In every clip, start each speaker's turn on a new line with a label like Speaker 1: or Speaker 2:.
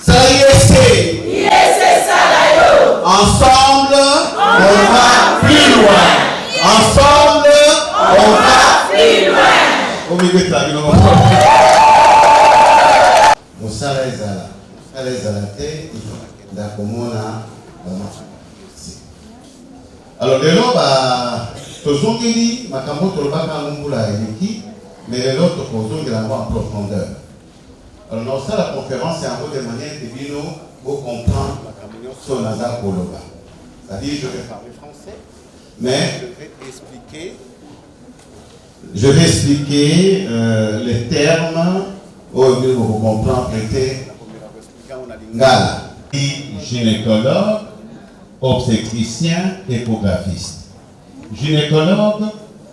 Speaker 1: Ça y est, ensemble, on va plus loin. Ensemble, on va plus loin. Au milieu de la vie, Mosala ezala. Mosala ezala te, il faut d'akomona vraiment. Alors, lelo tozongeli makambo tolobaka ngumbula eleki, mais lelo tokozongela yango en profondeur. Alors, dans ça, la conférence, c'est un peu de manière que Bino pour comprendre son naza koloba. C'est-à-dire, je vais parler français, mais je vais expliquer les termes où vous comprendre traiter Ngala, gynécologue, obstétricien, échographiste. Gynécologue,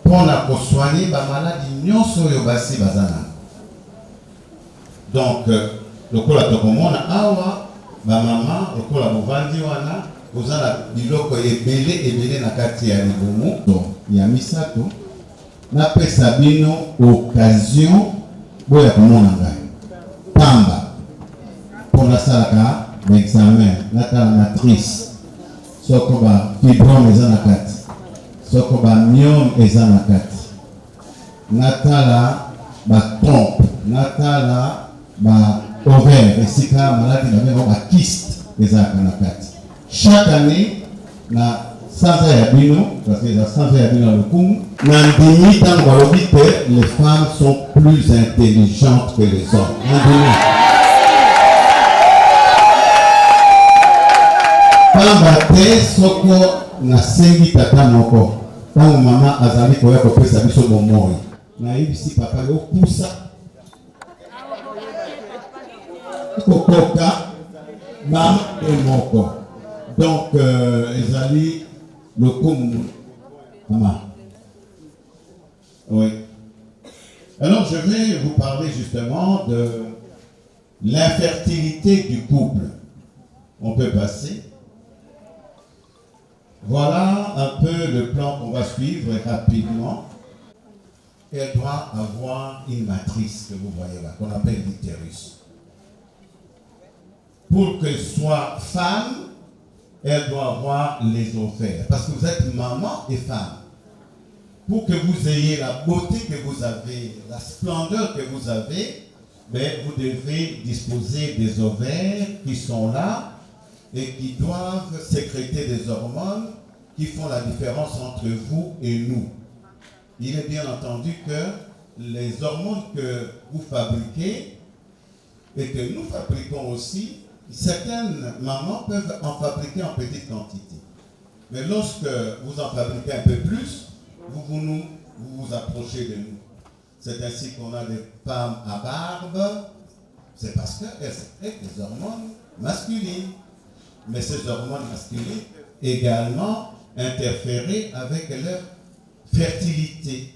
Speaker 1: pour soigner la maladie nyonso yo basi bazana. Donc, le kola tokomona awa, ma maman, le kola bovandi wana, vous avez biloko ebele na kati ya libumu. Donc, il y a misato. Na pesa bino occasion boya komona ngai. Pamba. Pour la salaka l'examen, na ta matrice. Soko ba fibrome eza na kati. Soko ba myome eza na kati. Natala ba trompe, natala ba ovaire, esika maladi na bengo ba kyste ezalaka na kati. Chaque année, na sanza ya bino, parce que la sanza ya bino lokumu, na ndimi tango balobi que les femmes sont plus intelligentes que les hommes. Ndimi. Pamba te soko na sengi tata moko. Tango mama azali koya kopesa biso bomoi. Na yebisi papa yo pusa kokoka mama moko. Donc ezali le koum mama. Oui. Alors je vais vous parler justement de l'infertilité du couple. On peut passer. Voilà un peu le plan qu'on va suivre rapidement. Elle doit avoir une matrice que vous voyez là, qu'on appelle l'utérus. Pour qu'elle soit femme, elle doit avoir les ovaires. Parce que vous êtes maman et femme. Pour que vous ayez la beauté que vous avez, la splendeur que vous avez, mais vous devez disposer des ovaires qui sont là et qui doivent sécréter des hormones qui font la différence entre vous et nous. Il est bien entendu que les hormones que vous fabriquez et que nous fabriquons aussi, certaines mamans peuvent en fabriquer en petite quantité. Mais lorsque vous en fabriquez un peu plus, vous vous approchez de nous. C'est ainsi qu'on a des femmes à barbe. C'est parce qu'elles sécrètent des hormones masculines. Mais ces hormones masculines également interférer avec leur fertilité.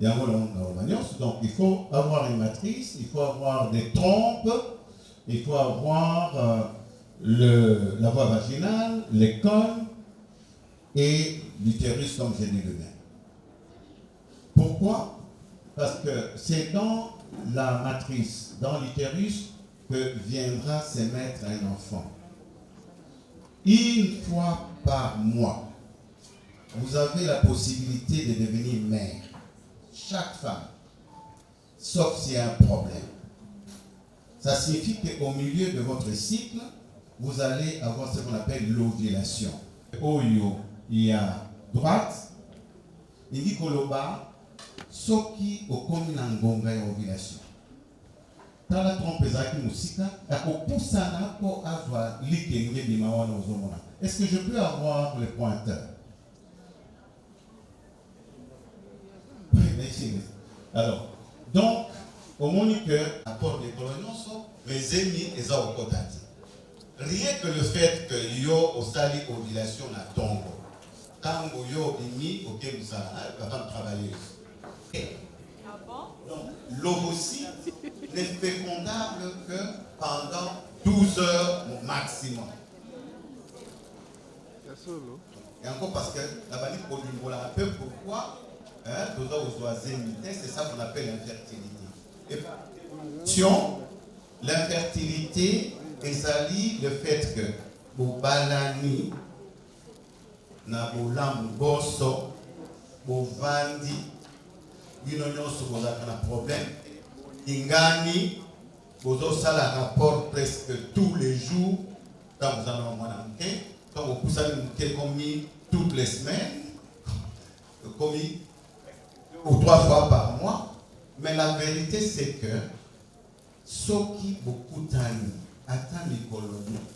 Speaker 1: Donc il faut avoir une matrice, il faut avoir des trompes, il faut avoir la voie vaginale, les cônes et l'utérus comme j'ai dit le bien. Pourquoi? Parce que c'est dans la matrice, dans l'utérus, que viendra s'émettre un enfant. Une fois par mois, vous avez la possibilité de devenir mère. Chaque femme, sauf s'il y a un problème. Ça signifie qu'au milieu de votre cycle, vous allez avoir ce qu'on appelle l'ovulation. Oyo, il y a droite, il dit koloba, soki okomi na ngonga ya ovulation. Tala trompe zaki musika, akopusana po azwa likenge bimawana ozomona. Est-ce que je peux avoir le pointeur? Alors, donc, au moment que apport des coloniaux, mes ennemis et ça au côté. Rien que le fait que yo au sali ovulation na tombe, quand yo imi au kemusa, capable de travailler. Donc, l'ovocyte n'est fécondable que pendant 12 heures au maximum. Et encore parce que la bannière pour un peu pourquoi c'est ça qu'on appelle l'infertilité. Et L'infertilité ezali le fait que bobalani na bolamu boso bovandi bino nyonso bozalaka na problème ingani bozosala rapport presque tous les jours quand vous en avez mwana moke quand bopusani moke komi toutes les semaines commis 2 ou 3 fois par mois, mais la vérité c'est que ceux qui beaucoup tani attendent les colonies,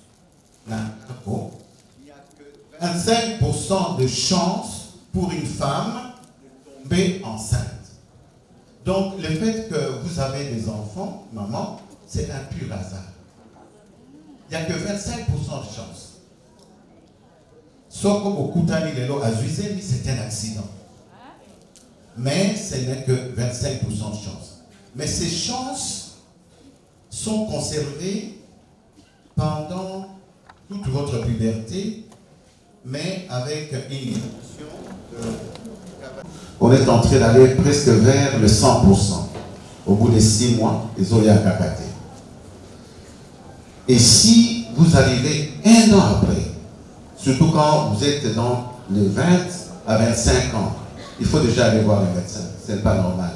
Speaker 1: il y a que 25% de chance pour une femme de tomber enceinte. Donc le fait que vous avez des enfants, maman, c'est un pur hasard. Il n'y a que 25% de chance. Sauf que beaucoup tani lelo azuisé, c'est un accident. Mais ce n'est que 25% de chance. Mais ces chances sont conservées pendant toute votre puberté, mais avec une évolution on est en train d'aller presque vers le 100%. Au bout de 6 mois, ils ont eu un cacaté. Et si vous arrivez 1 an après, surtout quand vous êtes dans les 20 à 25 ans, il faut déjà aller voir un médecin. Ce n'est pas normal.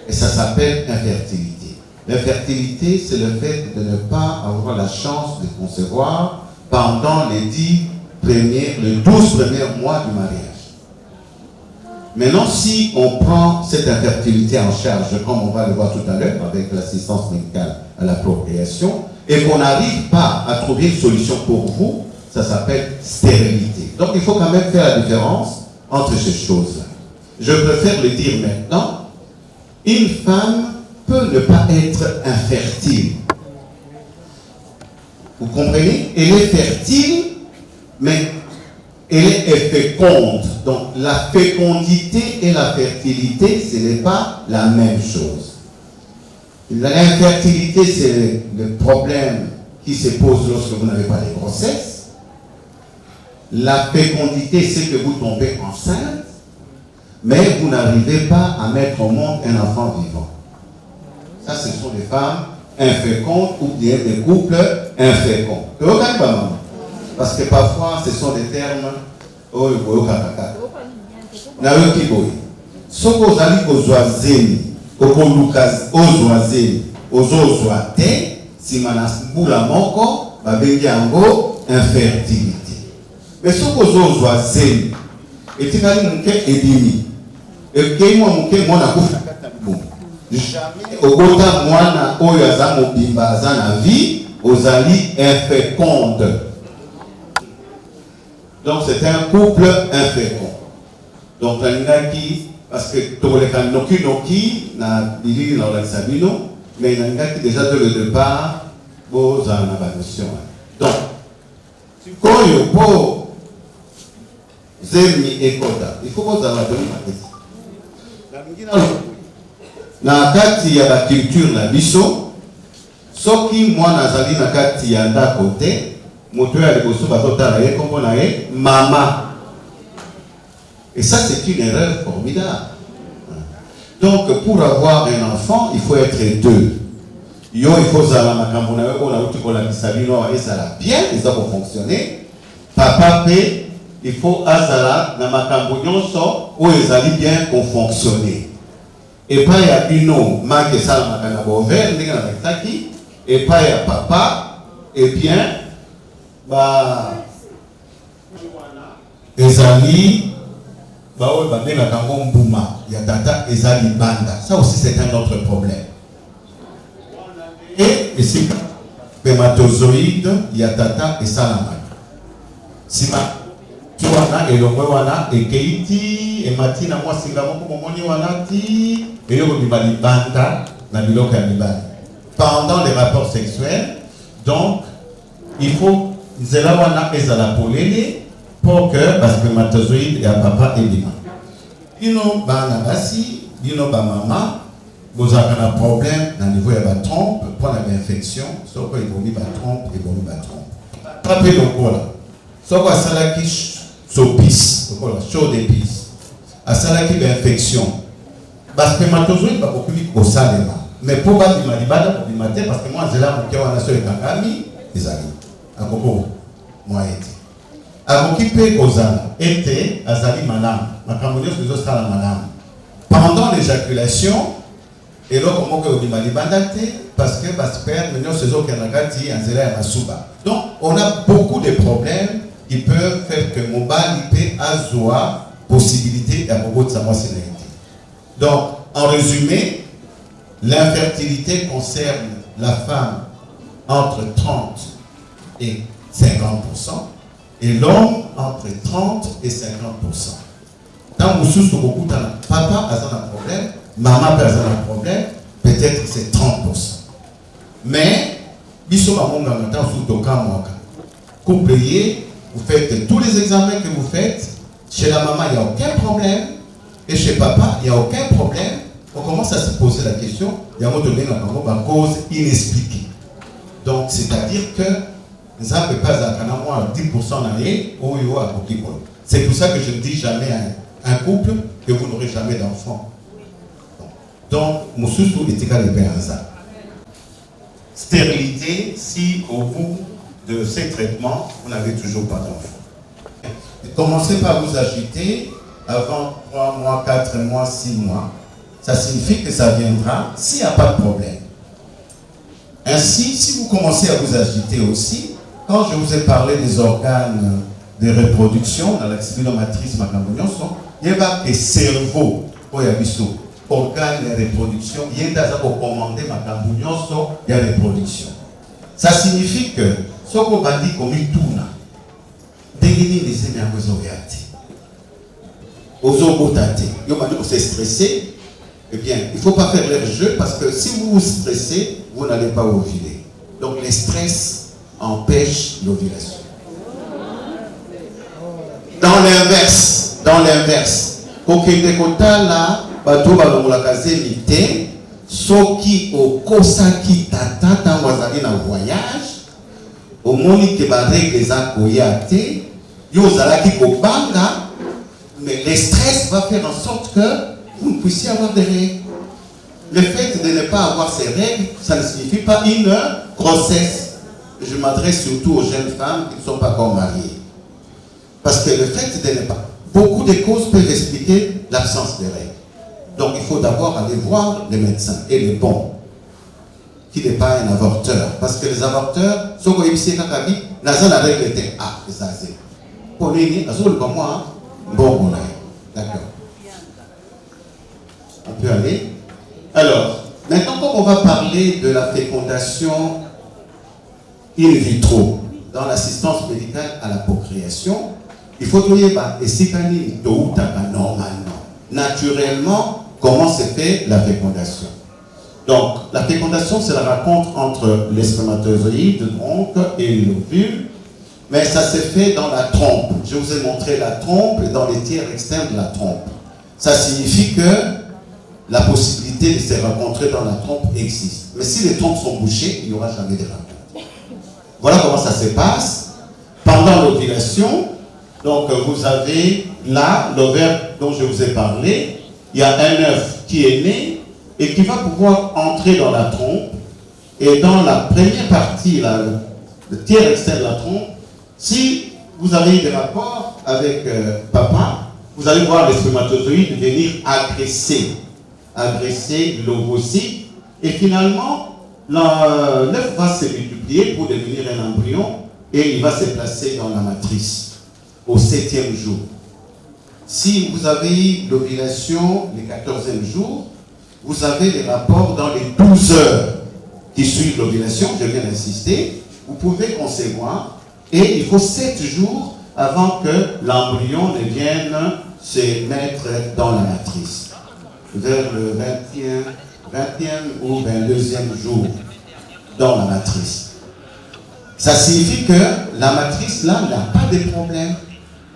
Speaker 1: Et ça s'appelle infertilité. L'infertilité, c'est le fait de ne pas avoir la chance de concevoir pendant les 12 premiers mois du mariage. Maintenant, si on prend cette infertilité en charge, comme on va le voir tout à l'heure, avec l'assistance médicale à la procréation, et qu'on n'arrive pas à trouver une solution pour vous, ça s'appelle stérilité. Donc, il faut quand même faire la différence entre ces choses-là. Je préfère le dire maintenant. Une femme peut ne pas être infertile. Vous comprenez? Elle est fertile, mais elle est féconde. Donc la fécondité et la fertilité, ce n'est pas la même chose. L'infertilité, c'est le problème qui se pose lorsque vous n'avez pas de grossesse. La fécondité, c'est que vous tombez enceinte, mais vous n'arrivez pas à mettre au monde un enfant vivant. Ça, ce sont des femmes infécondes ou bien des couples inféconds. Parce que parfois, ce sont des termes ce que vous allez infertilité. Mais ce que vous avez et tu as dit et moi jamais au bota mwana oyaza mobimba aza na vie ozali inféconde. Donc c'est un couple infécond. Donc qui parce que toleka noki na bilili na la sabino mais qui déjà de le départ aux en notion. Donc quand yo po zemi ekota il faut que la donner na kati ya la culture na biso soki mwana azali na kati ya ndako te moto ya liboso bazotala ye kombo na ye mama. Et ça c'est une erreur formidable. Donc pour avoir un enfant il faut être deux. Yo il faut zala makambo na yo ko na uti ko la bisabino et ça la bien ils doivent fonctionner. Papa pe il faut azala na makambo nyonso o ezali bien qu'on fonctionner. Et pas il y a une manque ça la makana bover ndenge na metaki et pas il y a papa et bien ba ezali ba o ba benga kango mbuma ya tata ezali banda. Ça aussi c'est un autre problème. Et c'est spermatozoïde ya tata et salama. Sima tu wana elongwe wana ekeiti ematina mwa singa moko momoni wana ti eloko bibali banda na biloko ya mibali pendant les rapports sexuels. Donc il faut nzela wana ezala polele pour que ba spermatozoïde ya papa ebima. Bino bana basi bino ba mama bozaka na problème na niveau ya ba trompe pour la infection soko ebomi ba trompe pape lokola soko asalaki sopis lokola chaud d'épices asalaki ba infection ba spermatozoïde ba kokumi kosalema Mais pour battre les malibada, pour les mater, parce que moi, j'ai là, mon cœur, on a sur les kangami, les amis. À Coco, moi, été. À m'occuper Kozana, été, Azali Manam, ma camoniouse, les autres, la Manam. Pendant l'éjaculation, et là, comment que vous malibada, parce que, père, nous sommes au Kanagati, Anzela et Masuba. Donc, on a beaucoup de problèmes qui peuvent faire que mon bal, il peut avoir possibilité d'avoir de savoir si donc, en résumé, l'infertilité concerne la femme entre 30 et 50% et l'homme entre 30 et 50%. Dans vous souciez beaucoup, papa a un problème, maman a un problème, peut-être c'est 30%. Mais, couple, vous faites tous les examens que vous faites, chez la maman, il n'y a aucun problème. Et chez papa, il n'y a aucun problème. On commence à se poser la question, il y a un donné une cause inexpliquée. Donc, c'est-à-dire que nous n'avons pas à 10% d'année au yo à Pokéball. C'est pour ça que je ne dis jamais à un couple que vous n'aurez jamais d'enfant. Donc, Moussousou est égal à ça. Stérilité, si au bout de ces traitements, vous n'avez toujours pas d'enfant. Commencez par vous agiter. Avant 3 mois, 4 mois, 6 mois, ça signifie que ça viendra s'il n'y a pas de problème. Ainsi, si vous commencez à vous agiter aussi, quand je vous ai parlé des organes de reproduction, dans la cyclomatrice, il y a des cerveaux, organes de reproduction, il y a des commandés, il y a des reproductions. Ça signifie que ce qu'on va dire comme une tourne, dégainer les énergies. Aux autres, vous êtes stressé, eh bien, il ne faut pas faire leur jeu parce que si vous vous stressez, vous n'allez pas ovuler. Donc, le stress empêche l'ovulation. Dans l'inverse, au Kédekota, là, bateau balongola kazemite, soki au kosaki tata tant wazali na voyage, au moni ke ba règle za koyate, yo zalaki kobanga. Mais le stress va faire en sorte que vous ne puissiez avoir des règles. Le fait de ne pas avoir ces règles, ça ne signifie pas une grossesse. Je m'adresse surtout aux jeunes femmes qui ne sont pas encore mariées. Parce que le fait de ne pas... Beaucoup de causes peuvent expliquer l'absence de règles. Donc il faut d'abord aller voir les médecins et les bons, qui n'est pas un avorteur. Parce que les avorteurs, ce qu'on dit, la règle était A, ça c'est. Pour les comme moi, bon, d'accord. On peut aller. Alors, maintenant, comme on va parler de la fécondation in vitro dans l'assistance médicale à la procréation, il faut trouver normalement, naturellement, comment se fait la fécondation. Donc, la fécondation, c'est la rencontre entre les spermatozoïdes donc, et l'ovule. Mais ça se fait dans la trompe. Je vous ai montré la trompe et dans les tiers externes de la trompe. Ça signifie que la possibilité de se rencontrer dans la trompe existe. Mais si les trompes sont bouchées, il n'y aura jamais de rencontre. Voilà comment ça se passe. Pendant l'ovulation, donc vous avez là l'ovaire dont je vous ai parlé. Il y a un œuf qui est né et qui va pouvoir entrer dans la trompe. Et dans la première partie, là, le tiers externe de la trompe, si vous avez eu des rapports avec papa, vous allez voir les spermatozoïdes venir agresser l'ovocyte et finalement l'œuf va se multiplier pour devenir un embryon et il va se placer dans la matrice au 7e jour. Si vous avez eu l'ovulation le 14e jour, vous avez les rapports dans les 12 heures qui suivent l'ovulation, je viens d'insister, vous pouvez concevoir. Et il faut 7 jours avant que l'embryon ne vienne se mettre dans la matrice. Vers le 20e ou 22e jour dans la matrice. Ça signifie que la matrice, là, n'a pas de problème.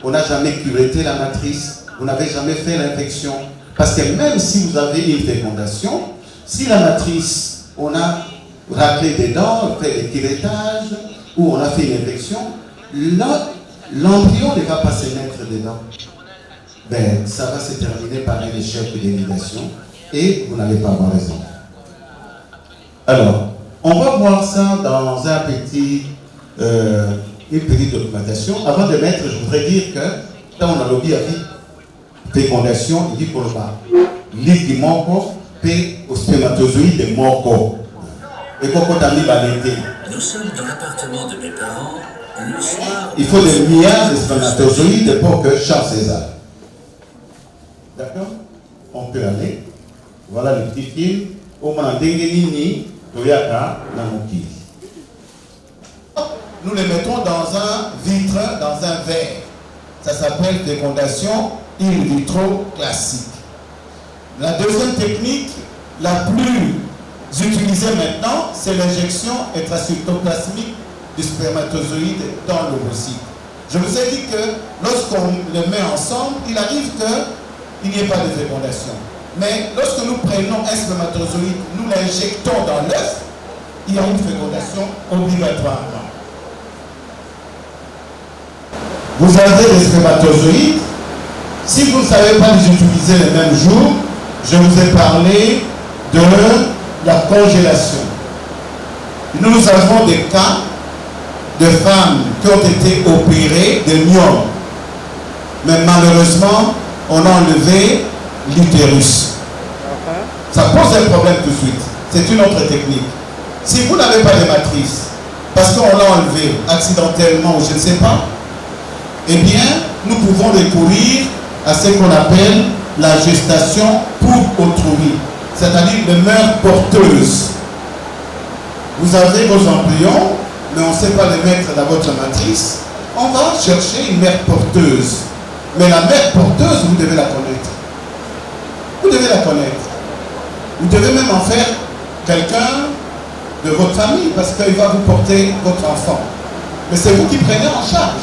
Speaker 1: On n'a jamais curetté la matrice. Vous n'avez jamais fait l'infection. Parce que même si vous avez une fécondation, si la matrice, on a raclé des dents, fait des curettages, où on a fait une infection, l'embryon ne va pas se mettre dedans. Ben, ça va se terminer par un échec d'élimination et vous n'allez pas avoir raison. Alors, on va voir ça dans une petite documentation. Avant de mettre, je voudrais dire que quand on a lobby à vie, fécondation, il dit qu'on va ligue moko, p au spermatozoïde moko. Et qu'on a mis l'été.
Speaker 2: Nous sommes dans l'appartement de mes parents. Le soir,
Speaker 1: il faut des milliards de spermatozoïdes pour que Charles César. D'accord? On peut aller. Voilà le petit film. Au moment d'Engenini, Toyaka, Namoki. Nous les mettons dans un vitre, dans un verre. Ça s'appelle fécondation in vitro classique. La deuxième technique, la plus utilisée maintenant, c'est l'injection intracytoplasmique du spermatozoïde dans l'ovocyte. Je vous ai dit que lorsqu'on les met ensemble, il arrive qu'il n'y ait pas de fécondation. Mais lorsque nous prenons un spermatozoïde, nous l'injectons dans l'œuf, il y a une fécondation obligatoirement. Vous avez des spermatozoïdes. Si vous ne savez pas les utiliser le même jour, je vous ai parlé de la congélation. Nous avons des cas de femmes qui ont été opérées de myome. Mais malheureusement, on a enlevé l'utérus. Ça pose un problème tout de suite. C'est une autre technique. Si vous n'avez pas de matrice, parce qu'on l'a enlevé accidentellement ou je ne sais pas, eh bien, nous pouvons recourir à ce qu'on appelle la gestation pour autrui, c'est-à-dire les mères porteuses. Vous avez vos embryons, mais on ne sait pas les mettre dans votre matrice. On va chercher une mère porteuse. Mais la mère porteuse, vous devez la connaître. Vous devez la connaître. Vous devez même en faire quelqu'un de votre famille parce qu'il va vous porter votre enfant. Mais c'est vous qui prenez en charge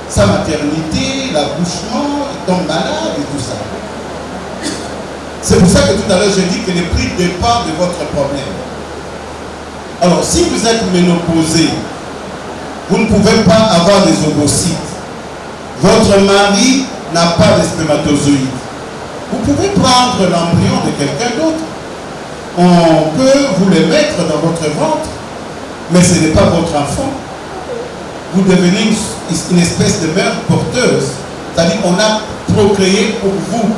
Speaker 1: sa maternité, l'accouchement, il tombe malade et tout ça. C'est pour ça que tout à l'heure j'ai dit que les prix dépendent de votre problème. Alors si vous êtes ménopausé, vous ne pouvez pas avoir des ovocytes. Votre mari n'a pas de spermatozoïdes. Vous pouvez prendre l'embryon de quelqu'un d'autre. On peut vous les mettre dans votre ventre, mais ce n'est pas votre enfant. Vous devenez une espèce de mère porteuse. C'est-à-dire qu'on a procréé pour vous.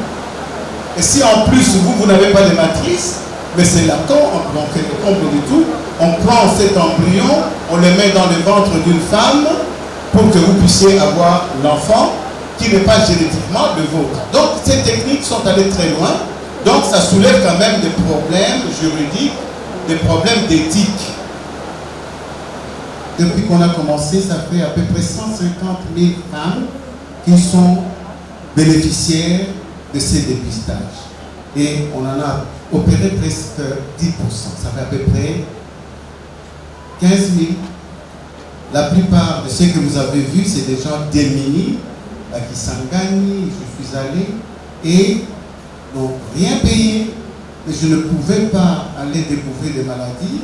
Speaker 1: Et si en plus vous n'avez pas de matrice, mais c'est là qu'on fait le comble du tout, on prend cet embryon, on le met dans le ventre d'une femme pour que vous puissiez avoir l'enfant qui n'est pas génétiquement le vôtre. Donc ces techniques sont allées très loin. Donc ça soulève quand même des problèmes juridiques, des problèmes d'éthique. Depuis qu'on a commencé, ça fait à peu près 150 000 femmes qui sont bénéficiaires de ces dépistages. Et on en a opéré presque 10%. Ça fait à peu près 15 000. La plupart de ceux que vous avez vus, c'est des gens démunis, à Kisangani, je suis allé, et n'ont rien payé. Et je ne pouvais pas aller découvrir des maladies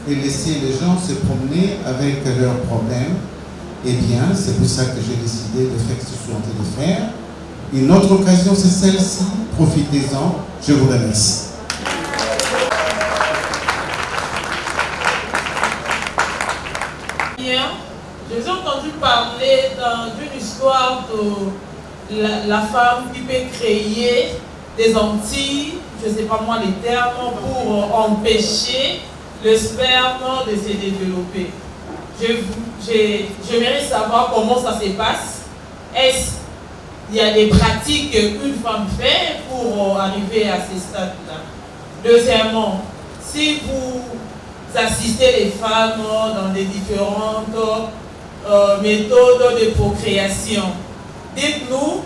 Speaker 1: et laisser les gens se promener avec leurs problèmes. Eh bien, c'est pour ça que j'ai décidé de faire ce que je suis en train de faire. Une autre occasion, c'est celle-ci. Profitez-en. Je vous remercie.
Speaker 3: Je vous ai entendu parler d'une histoire de la femme qui peut créer des Antilles, je ne sais pas moi les termes, pour empêcher le sperme de se développer. J'aimerais savoir comment ça se passe. Est-ce qu'il y a des pratiques qu'une femme fait pour arriver à ce stade-là? Deuxièmement, si vous assistez les femmes dans des différentes méthodes de procréation, dites-nous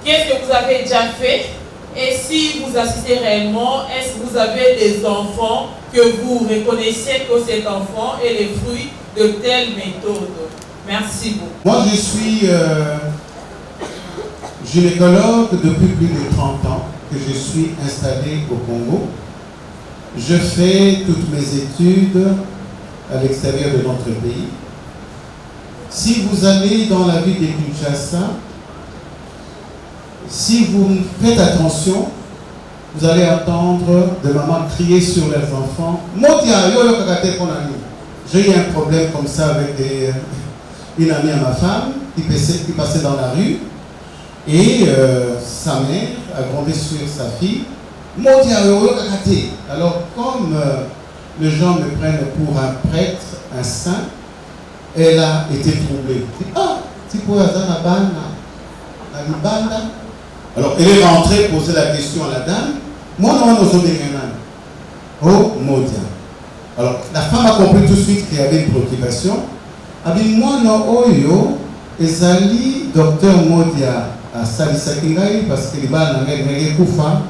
Speaker 3: qu'est-ce que vous avez déjà fait et si vous assistez réellement, est-ce que vous avez des enfants que vous reconnaissez que cet enfant est le fruit de telle méthode? Merci beaucoup.
Speaker 1: Moi, je suis gynécologue depuis plus de 30 ans que je suis installé au Congo. Je fais toutes mes études à l'extérieur de notre pays. Si vous allez dans la ville de Kinshasa, si vous faites attention, vous allez entendre des mamans crier sur leurs enfants. Motia, yo yo kakate konani. J'ai eu un problème comme ça avec une amie à ma femme qui passait dans la rue et sa mère a grondé sur sa fille. Motia, yo yo kakate. Alors comme les gens me prennent pour un prêtre, un saint, elle a été troublée. Ah, tu peux aller à la banda. Alors elle est rentrée poser la question à la dame. Moi non, oh, Modia. Alors la femme a compris tout de suite qu'il y avait une préoccupation. Elle a dit moi non, oh yo, ezali docteur Modia à Salisakingai parce que les balles n'ont rien koufa.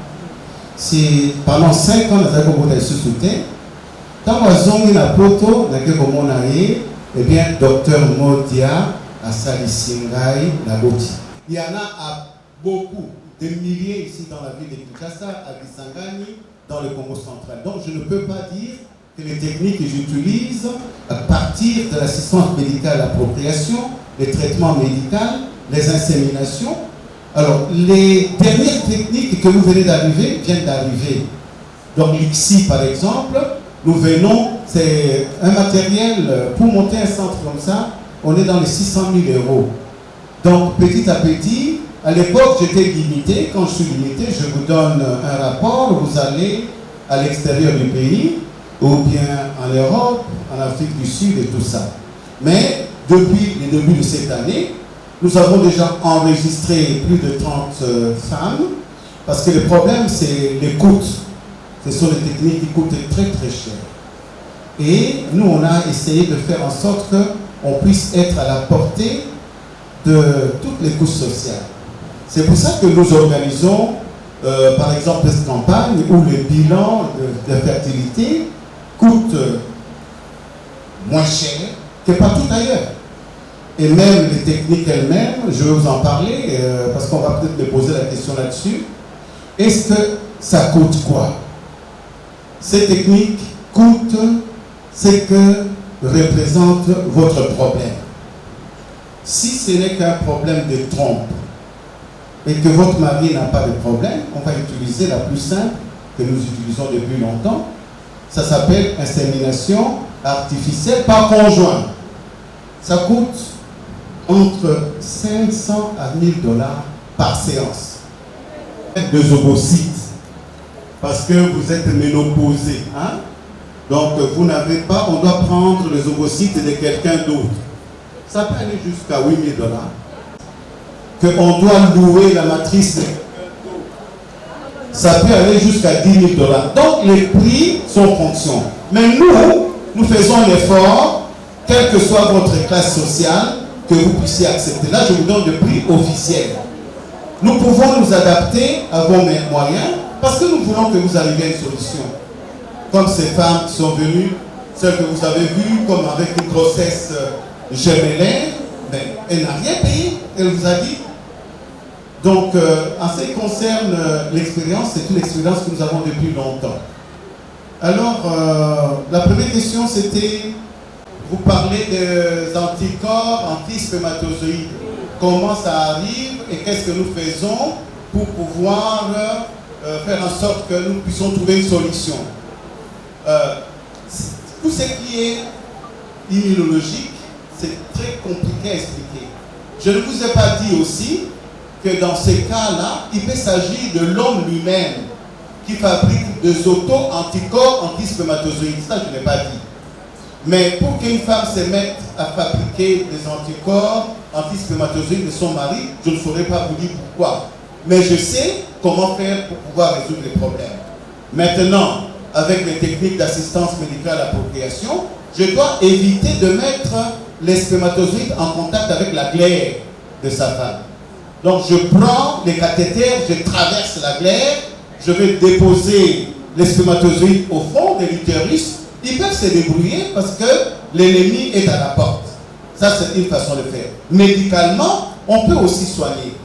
Speaker 1: C'est pendant 5 ans nous avons beaucoup de soutien. Quand on a zongi na poto, n'a que comme on a eu, eh bien docteur Modia à Salisakingai na Boti. Il y en a beaucoup, des milliers ici dans la ville de Kinshasa, à Kisangani, dans le Congo central. Donc je ne peux pas dire que les techniques que j'utilise à partir de l'assistance médicale à la procréation, les traitements médicaux, les inséminations. Alors les dernières techniques que vous venez d'arriver viennent d'arriver. Donc l'ICSI par exemple, nous venons, c'est un matériel pour monter un centre comme ça, on est dans les 600 000 €. Donc petit à petit, à l'époque j'étais limité, quand je suis limité, je vous donne un rapport, vous allez à l'extérieur du pays, ou bien en Europe, en Afrique du Sud et tout ça. Mais depuis le début de cette année, nous avons déjà enregistré plus de 30 femmes, parce que le problème c'est les coûts. Ce sont des techniques qui coûtent très très cher. Et nous on a essayé de faire en sorte qu'on puisse être à la portée de toutes les couches sociales. C'est pour ça que nous organisons, par exemple, cette campagne où le bilan de fertilité coûte moins cher que partout ailleurs. Et même les techniques elles-mêmes, je vais vous en parler, parce qu'on va peut-être me poser la question là-dessus. Est-ce que ça coûte quoi? Ces techniques coûtent ce que représente votre problème. Si ce n'est qu'un problème de trompe, et que votre mari n'a pas de problème, on va utiliser la plus simple que nous utilisons depuis longtemps. Ça s'appelle insémination artificielle par conjoint. Ça coûte entre 500 à 1000 $ par séance. Deux ovocytes, parce que vous êtes ménopausé. Hein? Donc vous n'avez pas, on doit prendre les ovocytes de quelqu'un d'autre. Ça peut aller jusqu'à 8 000 $. Qu'on doit louer la matrice, ça peut aller jusqu'à 10 000 $. Donc les prix sont en fonction. Mais nous faisons l'effort, quelle que soit votre classe sociale, que vous puissiez accepter. Là, je vous donne le prix officiel. Nous pouvons nous adapter à vos moyens, parce que nous voulons que vous arriviez à une solution. Comme ces femmes qui sont venues, celles que vous avez vues, comme avec une grossesse gemellaire, mais elle n'a rien payé, elle vous a dit. Donc, en ce qui concerne l'expérience, c'est une expérience que nous avons depuis longtemps. Alors, la première question, c'était, vous parlez des anticorps anti-spermatozoïdes. Comment ça arrive et qu'est-ce que nous faisons pour pouvoir faire en sorte que nous puissions trouver une solution. Tout ce qui est immunologique, c'est très compliqué à expliquer. Je ne vous ai pas dit aussi que dans ces cas-là, il peut s'agir de l'homme lui-même qui fabrique des auto-anticorps anti-spermatozoïdes. Ça, je ne l'ai pas dit. Mais pour qu'une femme se mette à fabriquer des anticorps anti-spermatozoïdes de son mari, je ne saurais pas vous dire pourquoi. Mais je sais comment faire pour pouvoir résoudre les problèmes. Maintenant, avec les techniques d'assistance médicale à la procréation, je dois éviter de mettre les spermatozoïdes en contact avec la glaire de sa femme. Donc je prends les cathéters, je traverse la glaire, je vais déposer les spermatozoïdes au fond de l'utérus. Ils peuvent se débrouiller parce que l'ennemi est à la porte. Ça, c'est une façon de faire. Médicalement, on peut aussi soigner.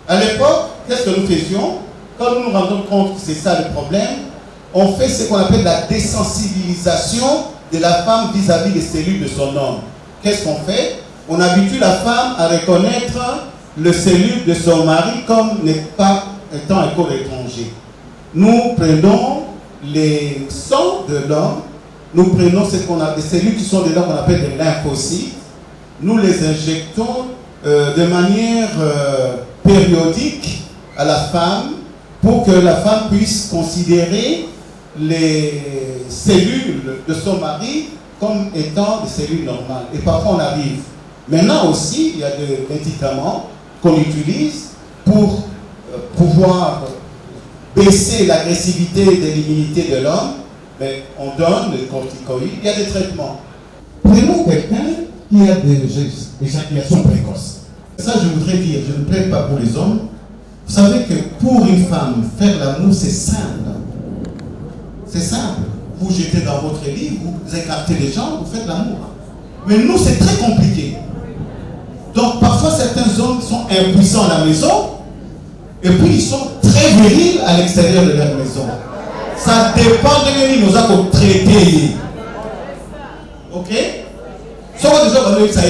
Speaker 1: À l'époque, qu'est-ce que nous faisions? Quand nous nous rendons compte que c'est ça le problème, on fait ce qu'on appelle la désensibilisation de la femme vis-à-vis des cellules de son homme. Qu'est-ce qu'on fait? On habitue la femme à reconnaître les cellules de son mari comme n'est pas étant un corps étranger. nous prenons les sangs de l'homme, nous prenons ce qu'on a, des cellules qui sont dedans qu'on appelle des lymphocytes, nous les injectons de manière périodique à la femme pour que la femme puisse considérer les cellules de son mari comme étant des cellules normales. Et parfois on arrive. Maintenant aussi, il y a des médicaments qu'on utilise pour pouvoir baisser l'agressivité de l'immunité de l'homme. Mais on donne des corticoïdes, il y a des traitements. Prenons quelqu'un qui a des éjaculations précoces. Ça, je voudrais dire, je ne plaide pas pour les hommes. Vous savez que pour une femme, faire l'amour, c'est simple. C'est simple. Vous jetez dans votre lit, vous écartez les jambes, vous faites l'amour. Mais nous, c'est très compliqué. Donc, parfois, certains hommes sont impuissants à la maison, et puis ils sont très virils à l'extérieur de leur maison. Ça dépend de nous avons traité. Ok? Ça va déjà parler de ça.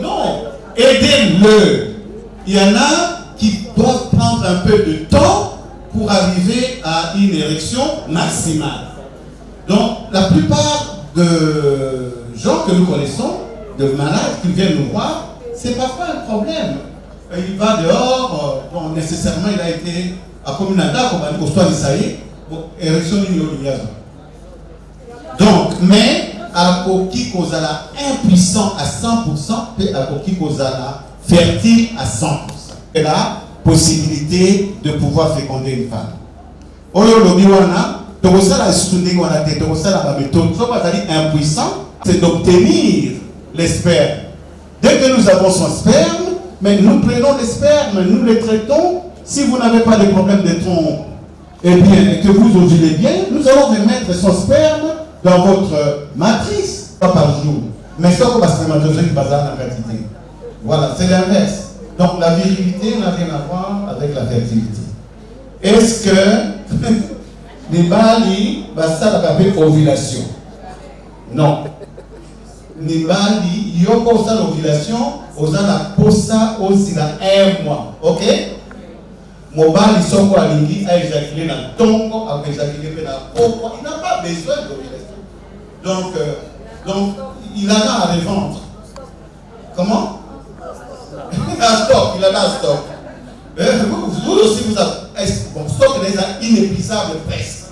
Speaker 1: Non. Aidez-le. Il y en a qui doivent prendre un peu de temps pour arriver à une érection maximale. Donc, la plupart de gens que nous connaissons, de malades qui viennent nous voir, c'est parfois un problème. Il va dehors, bon, nécessairement il a été à Communada, comme on dit, au soir d'Issaïe, érection de. Donc, mais à qui cause la impuissant à 100%, et à qui cause la fertile à 100%. Et la possibilité de pouvoir féconder une femme. Oyo lobiwana, tokosala esundingi wana te, tokosala ba méthode. So pas dire impuissant, c'est d'obtenir les spermes. Dès que nous avons son sperme, mais nous prenons les spermes, nous les traitons. Si vous n'avez pas de problème de trompe, eh bien, et que vous ovulez bien, nous allons remettre son sperme dans votre matrice, pas par jour. Mais ça, c'est parce que spermatozoïde qui base en quantité. Voilà, c'est l'inverse. Donc la virilité n'a rien à voir avec la fertilité. Est-ce que les bali, ça s'appelle ovulation? Non. Les bali, yoko ça l'ovulation, aux la posa aussi la 1 mois. Ok? Mobali soko alingi a éjaculé dans le tongo, a éjaculé dans la peau. Il n'a pas besoin d'ovulation. Donc, il en a à revendre. Comment? Un stock, il en a un stock. Vous aussi, vous avez. Bon, stock est inépuisable presque.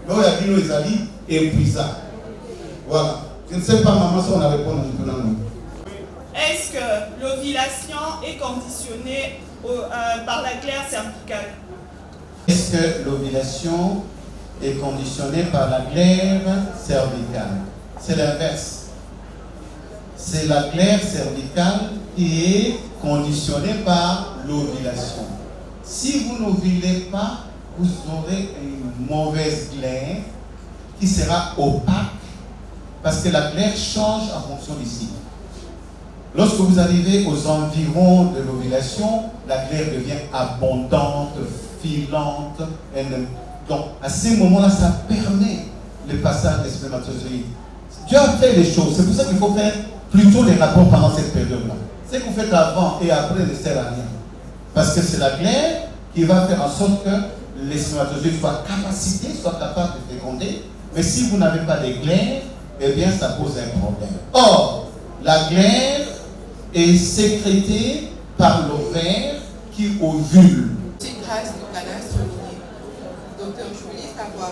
Speaker 1: Mais il y a des gens qui sont épuisables. Voilà. Je ne sais pas, maman, si on a répondu à tout.
Speaker 4: Est-ce que l'ovulation est conditionnée par la glaire cervicale?
Speaker 1: Est-ce que l'ovulation est conditionnée par la glaire cervicale? C'est l'inverse. C'est la glaire cervicale qui est conditionnée par l'ovulation. Si vous n'ovulez pas, vous aurez une mauvaise glaire qui sera opaque parce que la glaire change en fonction du cycle. Lorsque vous arrivez aux environs de l'ovulation, la glaire devient abondante, filante. Donc, à ces moments-là, ça permet le passage des spermatozoïdes. Dieu a fait les choses. C'est pour ça qu'il faut faire plutôt les rapports pendant cette période-là. Ce que vous faites avant et après ne sert à rien. Parce que c'est la glaire qui va faire en sorte que les spermatozoïdes soient capacités, soient capables de féconder. Mais si vous n'avez pas de glaire, eh bien, ça pose un problème. Or, la glaire est sécrétée par l'ovaire qui ovule.
Speaker 5: C'est grâce au cadastre lié. Docteur, je voulais savoir,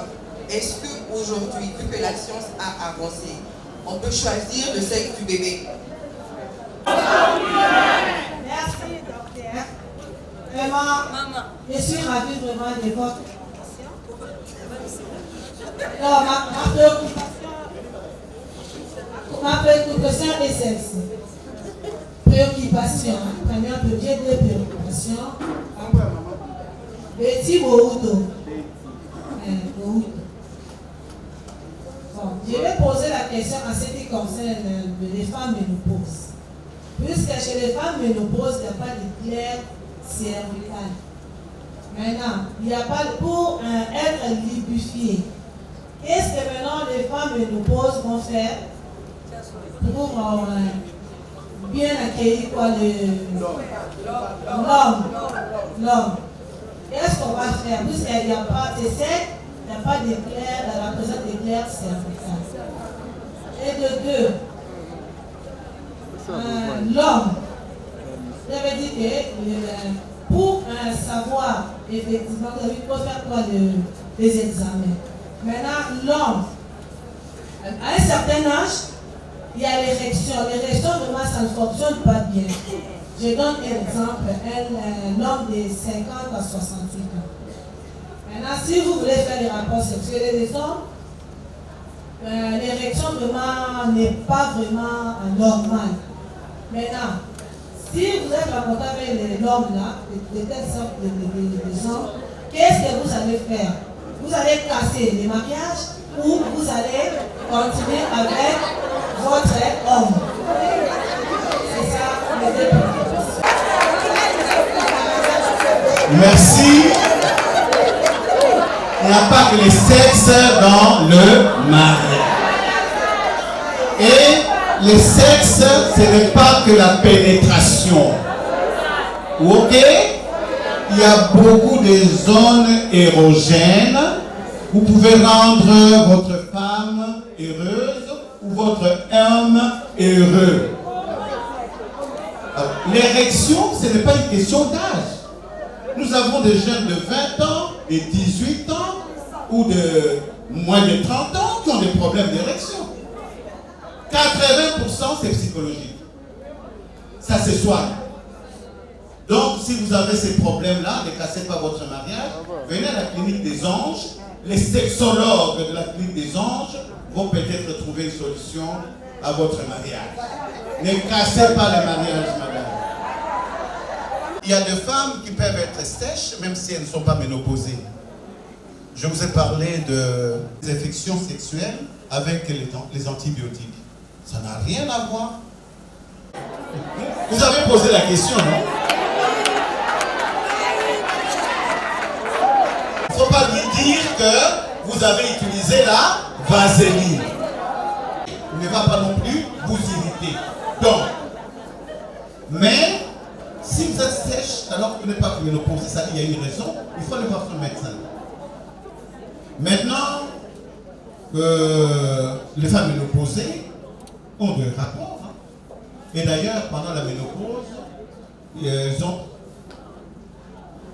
Speaker 5: est-ce qu'aujourd'hui, vu que la science a avancé, on peut choisir le sexe du bébé?
Speaker 6: Merci, docteur. Vraiment, je suis ravie vraiment de votre présentation. Alors, ma préoccupation est celle-ci. Préoccupation, première peut dire deux préoccupations. Petit Bohudo. Bon, je vais poser la question en ce qui concerne les femmes ménopauses. Puisque chez les femmes ménopauses, il n'y a pas de glaire cervicale. Maintenant, il n'y a pas pour être libifié. Qu'est-ce que maintenant les femmes ménopauses vont faire pour bien accueillir quoi, l'homme? Qu'est-ce qu'on va faire? Puisqu'il n'y a pas de sec, il n'y a pas d'éclair, la présence d'éclair cervical. Et de deux, l'homme, j'avais dit que pour savoir effectivement, vous avez faire quoi des examens. Maintenant, l'homme, à un certain âge, il y a l'érection. L'érection, vraiment, ça ne fonctionne pas bien. Je donne un exemple, un homme de 50 à 68 ans. Maintenant, si vous voulez faire des rapports sexuels des hommes, l'érection vraiment n'est pas vraiment normale. Maintenant, si vous êtes rencontré avec l'homme là, de telle sorte de hommes, qu'est-ce que vous allez faire? Vous allez casser les mariages ou vous allez continuer avec votre homme? C'est ça le début.
Speaker 1: Merci. Il n'y a pas que les sexes dans le mariage. Et les sexes, ce n'est pas que la pénétration. Ok? Il y a beaucoup de zones érogènes. Vous pouvez rendre votre femme heureuse ou votre homme heureux. L'érection, ce n'est pas une question d'âge. Nous avons des jeunes de 20 ans, de 18 ans ou de moins de 30 ans qui ont des problèmes d'érection. 80% c'est psychologique. Ça se soigne. Donc, si vous avez ces problèmes-là, ne cassez pas votre mariage, venez à la clinique des anges. Les sexologues de la clinique des anges vont peut-être trouver une solution à votre mariage. Ne cassez pas le mariage, madame. Il y a des femmes qui peuvent être sèches, même si elles ne sont pas ménopausées. Je vous ai parlé des infections sexuelles avec les antibiotiques. Ça n'a rien à voir. Vous avez posé la question, non? Il ne faut pas lui dire que vous avez utilisé la vaseline. Il ne va pas non plus vous irriter. Donc, mais si vous êtes sèche alors que vous n'êtes pas ménopausée, ça il y a une raison, il faut aller voir son médecin. Maintenant, les femmes ménopausées ont des rapports. Hein. Et d'ailleurs, pendant la ménopause, elles ont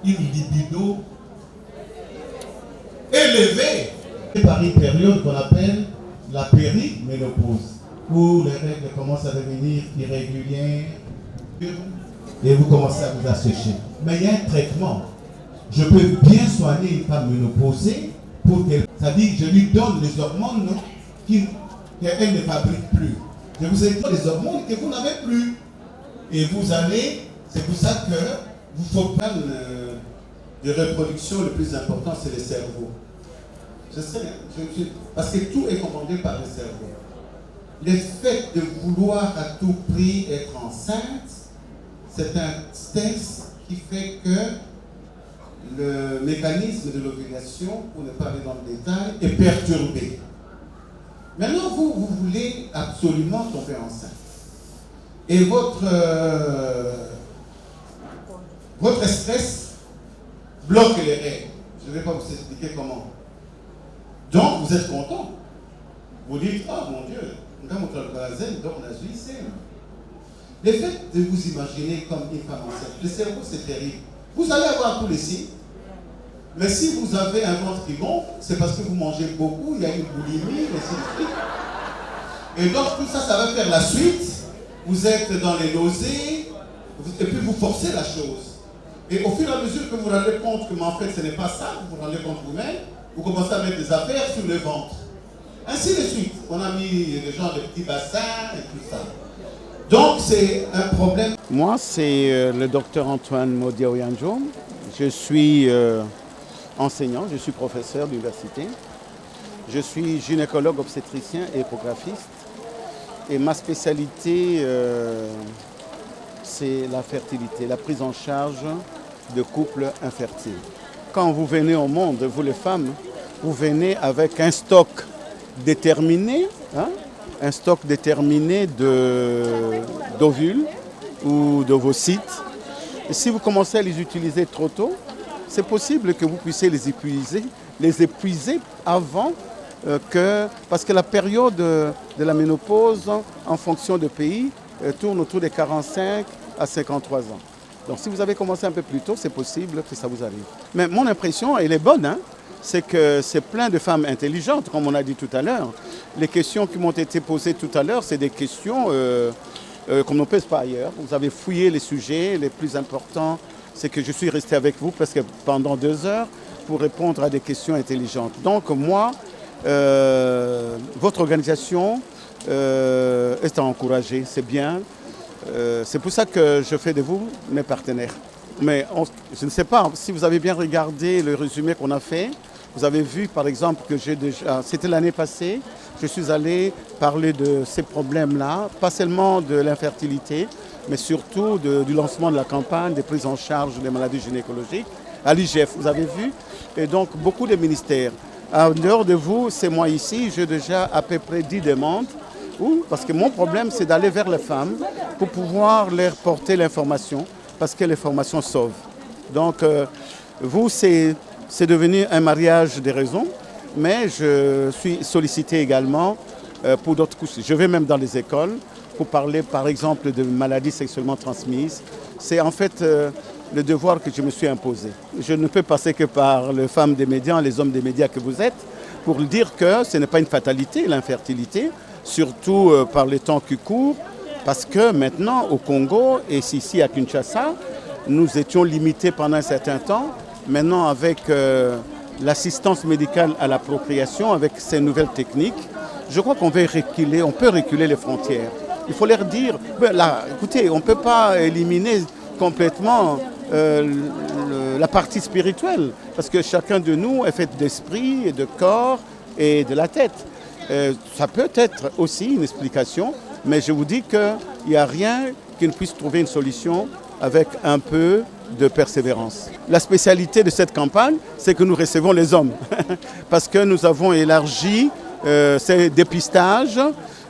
Speaker 1: une libido élevée. Et par une période qu'on appelle la périménopause, où les règles commencent à devenir irrégulières et vous commencez à vous assécher. Mais il y a un traitement. Je peux bien soigner une femme ménopausée pour qu'elle... C'est-à-dire que je lui donne les hormones qu'elle ne fabrique plus. Je vous ai dit les hormones que vous n'avez plus. Et vous allez... C'est pour ça que vous faut pas de reproduction, le plus important, c'est le cerveau. Je sais, parce que tout est commandé par le cerveau. Le fait de vouloir à tout prix être enceinte, c'est un stress qui fait que le mécanisme de l'ovulation, pour ne pas aller dans le détail, est perturbé. Maintenant, vous voulez absolument tomber enceinte. Et votre stress bloque les règles. Je ne vais pas vous expliquer comment. Donc, vous êtes content. Vous dites, oh mon Dieu, le fait de vous imaginer comme une femme enceinte, le cerveau c'est terrible. Vous allez avoir tous les signes. Mais si vous avez un ventre qui gonfle, c'est parce que vous mangez beaucoup, il y a une boulimie, et ainsi de suite. Et donc tout ça, ça va faire la suite. Vous êtes dans les nausées, et puis vous forcez la chose. Et au fur et à mesure que vous vous rendez compte que en fait ce n'est pas ça, vous vous rendez compte vous-même, vous commencez à mettre des affaires sur le ventre. Ainsi de suite. On a mis des gens de petits bassins et tout ça. Donc c'est un problème.
Speaker 7: Moi, c'est le docteur Antoine Modiaoyanjo. Je suis enseignant, je suis professeur d'université. Je suis gynécologue obstétricien et échographiste. Et ma spécialité, c'est la fertilité, la prise en charge de couples infertiles. Quand vous venez au monde, vous les femmes, vous venez avec un stock déterminé, hein, un stock déterminé d'ovules ou d'ovocytes. Et si vous commencez à les utiliser trop tôt, c'est possible que vous puissiez les épuiser avant parce que la période de la ménopause, en fonction de pays, tourne autour des 45 à 53 ans. Donc si vous avez commencé un peu plus tôt, c'est possible que ça vous arrive. Mais mon impression, elle est bonne, hein, c'est que c'est plein de femmes intelligentes, comme on a dit tout à l'heure. Les questions qui m'ont été posées tout à l'heure, c'est des questions qu'on ne pose pas ailleurs. Vous avez fouillé les sujets les plus importants. C'est que je suis resté avec vous presque pendant 2 heures pour répondre à des questions intelligentes. Donc moi, votre organisation est à encourager, c'est bien. C'est pour ça que je fais de vous mes partenaires. Mais je ne sais pas si vous avez bien regardé le résumé qu'on a fait. Vous avez vu par exemple que c'était l'année passée, je suis allé parler de ces problèmes-là, pas seulement de l'infertilité, mais surtout du lancement de la campagne des prises en charge des maladies gynécologiques à l'IGF, vous avez vu. Et donc beaucoup de ministères. En dehors de vous, c'est moi ici, j'ai déjà à peu près 10 demandes. Parce que mon problème, c'est d'aller vers les femmes pour pouvoir leur porter l'information, parce que l'information sauve. Donc, vous, c'est devenu un mariage des raisons, mais je suis sollicité également pour d'autres couches. Je vais même dans les écoles pour parler, par exemple, de maladies sexuellement transmises. C'est en fait le devoir que je me suis imposé. Je ne peux passer que par les femmes des médias, les hommes des médias que vous êtes, pour dire que ce n'est pas une fatalité, l'infertilité, surtout par les temps qui courent, parce que maintenant au Congo et ici à Kinshasa, nous étions limités pendant un certain temps. Maintenant avec l'assistance médicale à la procréation, avec ces nouvelles techniques, je crois qu'on peut reculer les frontières. Il faut leur dire, là, écoutez, on ne peut pas éliminer complètement la partie spirituelle, parce que chacun de nous est fait d'esprit et de corps et de la tête. Ça peut être aussi une explication, mais je vous dis qu'il n'y a rien qui ne puisse trouver une solution avec un peu de persévérance. La spécialité de cette campagne, c'est que nous recevons les hommes, parce que nous avons élargi ces dépistages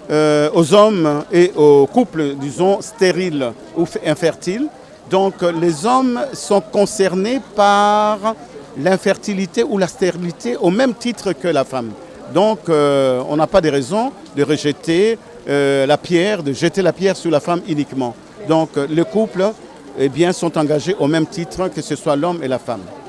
Speaker 7: aux hommes et aux couples, disons, stériles ou infertiles. Donc les hommes sont concernés par l'infertilité ou la stérilité au même titre que la femme. Donc, on n'a pas de raison de rejeter la pierre, de jeter la pierre sur la femme uniquement. Donc, les couples sont engagés au même titre que ce soit l'homme et la femme.